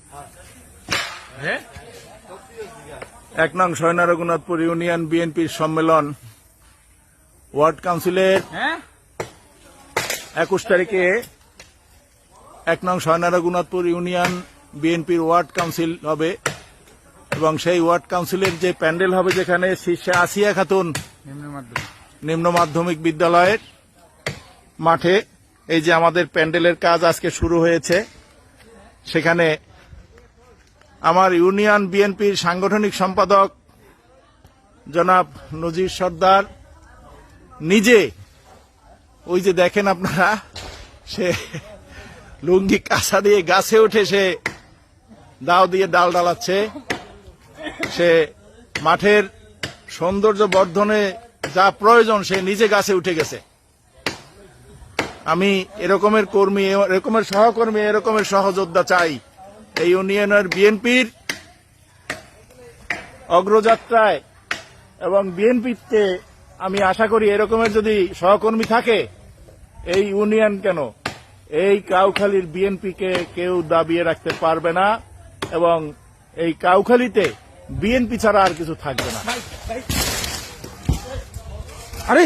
1 নং সয়না রঘুনাথপুর ইউনিয়ন বিএনপির সম্মেলন ওয়ার্ড কাউন্সিলের 21 তারিখে 1 নং সয়না রঘুনাথপুর ইউনিয়ন বিএনপির ওয়ার্ড কাউন্সিল হবে এবং সেই ওয়ার্ড কাউন্সিলের যে প্যান্ডেল হবে যেখানে শীর্ষে আসিয়া খাতুন নিম্ন মাধ্যমিক বিদ্যালয়ের মাঠে এই যে আমাদের প্যান্ডেলের কাজ আজকে শুরু হয়েছে। সেখানে আমার ইউনিয়ন বিএনপির সাংগঠনিক সম্পাদক জনাব নজির সর্দার নিজে ওই যে দেখেন আপনারা সে লুঙ্গি কাঁচা দিয়ে গাছে উঠে সে দাও দিয়ে ডাল ডালাচ্ছে। সে মাঠের সৌন্দর্য বর্ধনে যা প্রয়োজন সে নিজে গাছে উঠে গেছে। আমি এরকমের কর্মী, এরকমের সহকর্মী, এরকমের সহযোদ্ধা চাই এই ইউনিয়নের বিএনপির অগ্রযাত্রায় এবং বিএনপিতে। আমি আশা করি এরকমের যদি সহকর্মী থাকে এই ইউনিয়ন কেন এই কাউখালীর বিএনপিকে কেউ দাবিয়ে রাখতে পারবে না এবং এই কাউখালীতে বিএনপি ছাড়া আর কিছু থাকবে না। আরে